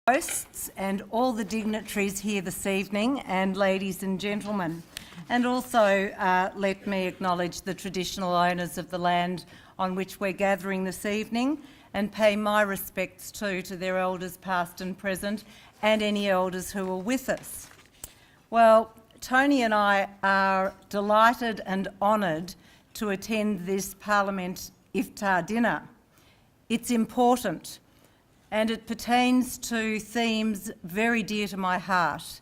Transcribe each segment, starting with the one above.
Hosts and all the dignitaries here this evening, and ladies and gentlemen. And also let me acknowledge the traditional owners of the land on which we're gathering this evening and pay my respects too to their elders past and present and any elders who are with us. Well, Tony and I are delighted and honoured to attend this Parliment Iftar dinner. It's important, and it pertains to themes very dear to my heart,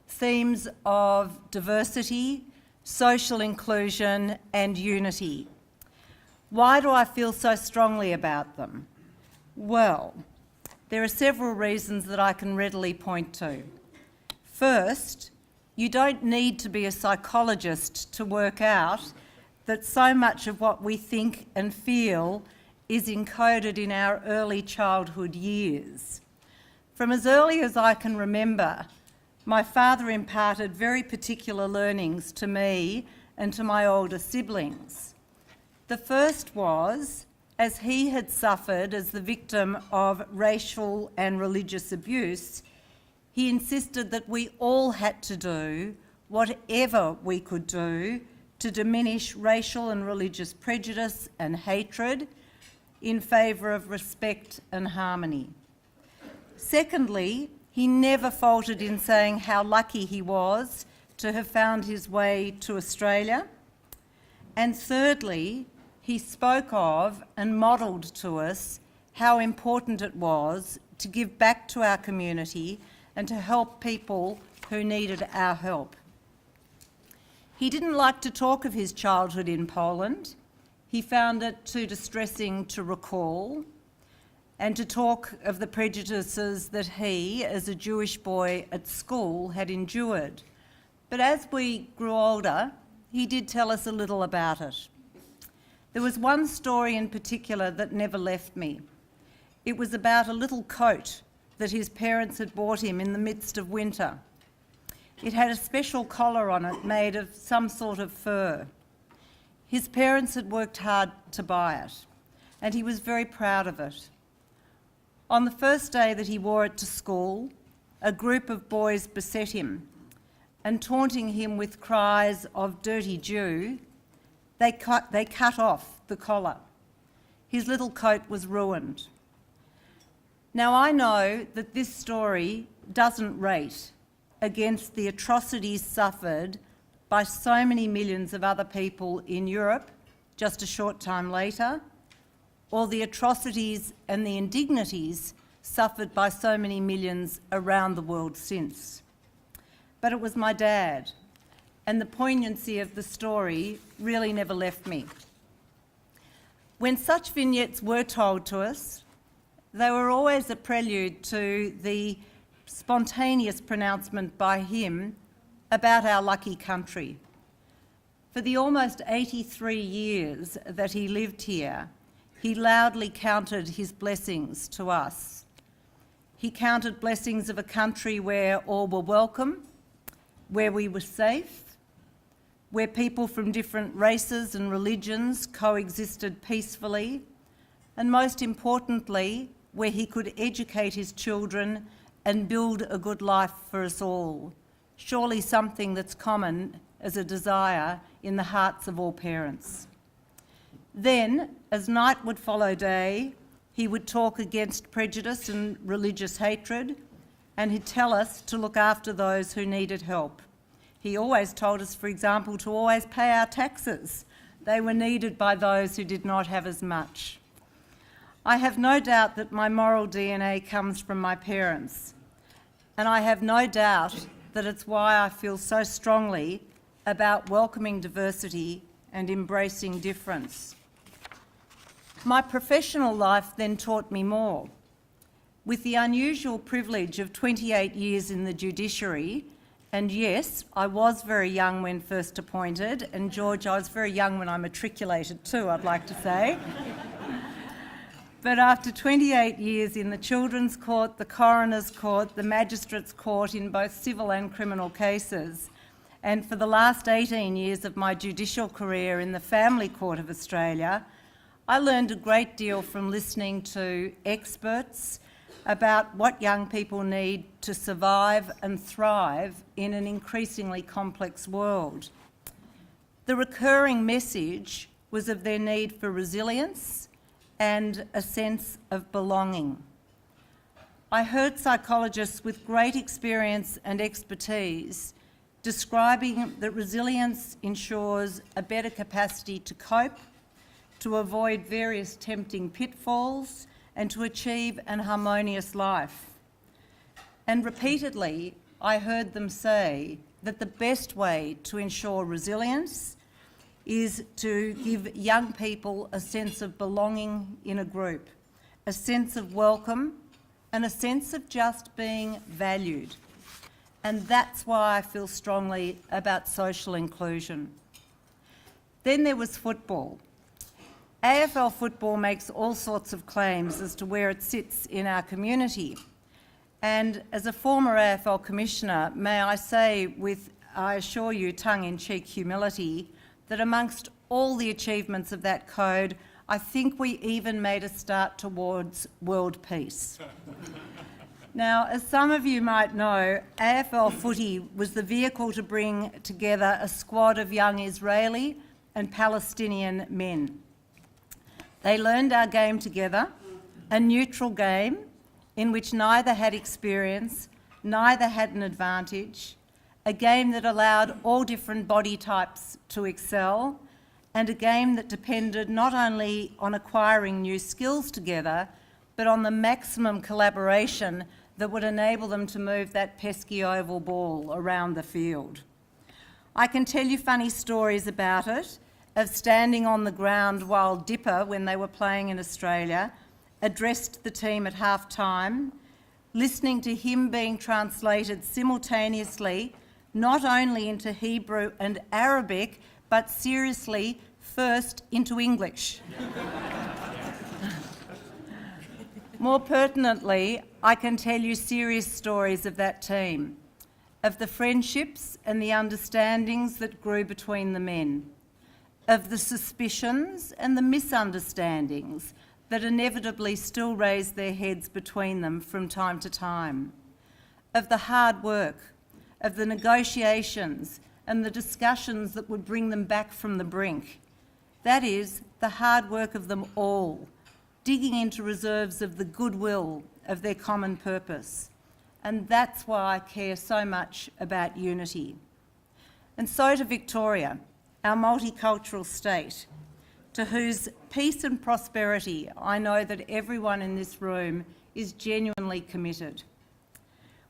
themes of diversity, social inclusion and unity. Why do I feel so strongly about them? Well, there are several reasons that I can readily point to. First, you don't need to be a psychologist to work out that so much of what we think and feel is encoded in our early childhood years. From as early as I can remember, my father imparted very particular learnings to me and to my older siblings. The first was, as he had suffered as the victim of racial and religious abuse, he insisted that we all had to do whatever we could do to diminish racial and religious prejudice and hatred in favour of respect and harmony. Secondly, he never faltered in saying how lucky he was to have found his way to Australia. And thirdly, he spoke of and modelled to us how important it was to give back to our community and to help people who needed our help. He didn't like to talk of his childhood in Poland. He found it too distressing to recall and to talk of the prejudices that he, as a Jewish boy at school, had endured. But as we grew older, he did tell us a little about it. There was one story in particular that never left me. It was about a little coat that his parents had bought him in the midst of winter. It had a special collar on it made of some sort of fur. His parents had worked hard to buy it, and he was very proud of it. On the first day that he wore it to school, a group of boys beset him, and taunting him with cries of "dirty Jew," they cut off the collar. His little coat was ruined. Now I know that this story doesn't rate against the atrocities suffered by so many millions of other people in Europe just a short time later, or the atrocities and the indignities suffered by so many millions around the world since. But it was my dad, and the poignancy of the story really never left me. When such vignettes were told to us, they were always a prelude to the spontaneous pronouncement by him about our lucky country. For the almost 83 years that he lived here, he loudly counted his blessings to us. He counted blessings of a country where all were welcome, where we were safe, where people from different races and religions coexisted peacefully, and most importantly, where he could educate his children and build a good life for us all. Surely something that's common as a desire in the hearts of all parents. Then, as night would follow day, he would talk against prejudice and religious hatred, and he'd tell us to look after those who needed help. He always told us, for example, to always pay our taxes. They were needed by those who did not have as much. I have no doubt that my moral DNA comes from my parents, and I have no doubt that it's why I feel so strongly about welcoming diversity and embracing difference. My professional life then taught me more. With the unusual privilege of 28 years in the judiciary, and yes, I was very young when first appointed, and George, I was very young when I matriculated too, I'd like to say. But after 28 years in the Children's Court, the Coroner's Court, the Magistrates' Court in both civil and criminal cases, and for the last 18 years of my judicial career in the Family Court of Australia, I learned a great deal from listening to experts, about what young people need to survive and thrive in an increasingly complex world. The recurring message was of their need for resilience and a sense of belonging. I heard psychologists with great experience and expertise describing that resilience ensures a better capacity to cope, to avoid various tempting pitfalls, and to achieve an harmonious life. And repeatedly, I heard them say that the best way to ensure resilience is to give young people a sense of belonging in a group, a sense of welcome, and a sense of just being valued. And that's why I feel strongly about social inclusion. Then there was football. AFL football makes all sorts of claims as to where it sits in our community. And as a former AFL commissioner, may I say with, I assure you, tongue-in-cheek humility, that amongst all the achievements of that code, I think we even made a start towards world peace. Now, as some of you might know, AFL footy was the vehicle to bring together a squad of young Israeli and Palestinian men. They learned our game together, a neutral game in which neither had experience, neither had an advantage, a game that allowed all different body types to excel, and a game that depended not only on acquiring new skills together, but on the maximum collaboration that would enable them to move that pesky oval ball around the field. I can tell you funny stories about it, of standing on the ground while Dipper, when they were playing in Australia, addressed the team at half-time, listening to him being translated simultaneously, not only into Hebrew and Arabic, but seriously, first into English. More pertinently, I can tell you serious stories of that team, of the friendships and the understandings that grew between the men, of the suspicions and the misunderstandings that inevitably still raise their heads between them from time to time, of the hard work, of the negotiations and the discussions that would bring them back from the brink. That is, the hard work of them all, digging into reserves of the goodwill of their common purpose. And that's why I care so much about unity. And so to Victoria, our multicultural state, to whose peace and prosperity I know that everyone in this room is genuinely committed.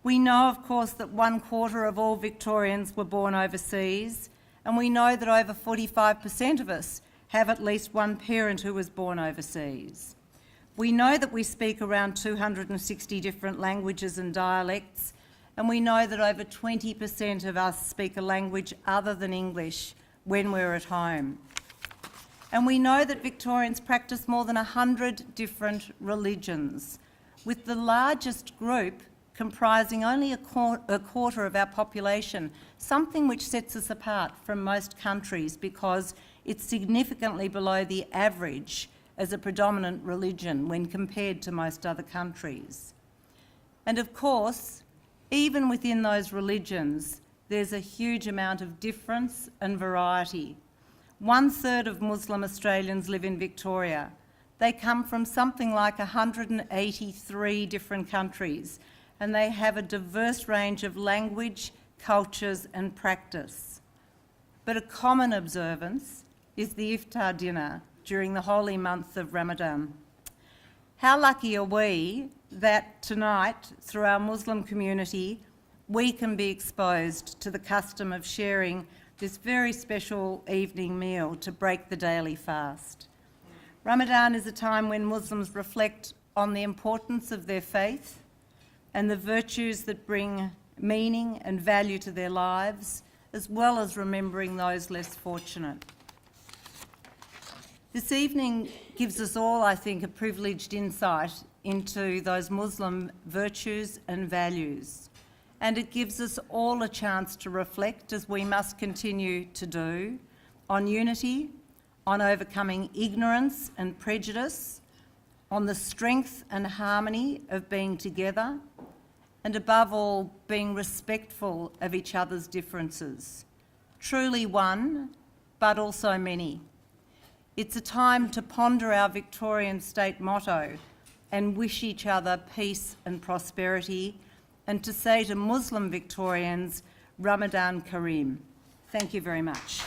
We know, of course, that 1/4 of all Victorians were born overseas, and we know that over 45% of us have at least one parent who was born overseas. We know that we speak around 260 different languages and dialects, and we know that over 20% of us speak a language other than English when we're at home. And we know that Victorians practice more than 100 different religions, with the largest group comprising only a quarter of our population, something which sets us apart from most countries because it's significantly below the average as a predominant religion when compared to most other countries. And of course, even within those religions, there's a huge amount of difference and variety. 1/3 of Muslim Australians live in Victoria. They come from something like 183 different countries, and they have a diverse range of language, cultures and practice. But a common observance is the Iftar dinner during the holy month of Ramadan. How lucky are we that tonight, through our Muslim community, we can be exposed to the custom of sharing this very special evening meal to break the daily fast. Ramadan is a time when Muslims reflect on the importance of their faith and the virtues that bring meaning and value to their lives, as well as remembering those less fortunate. This evening gives us all, I think, a privileged insight into those Muslim virtues and values. And it gives us all a chance to reflect, as we must continue to do, on unity, on overcoming ignorance and prejudice, on the strength and harmony of being together, and above all, being respectful of each other's differences. Truly one, but also many. It's a time to ponder our Victorian state motto and wish each other peace and prosperity, and to say to Muslim Victorians, Ramadan Kareem. Thank you very much.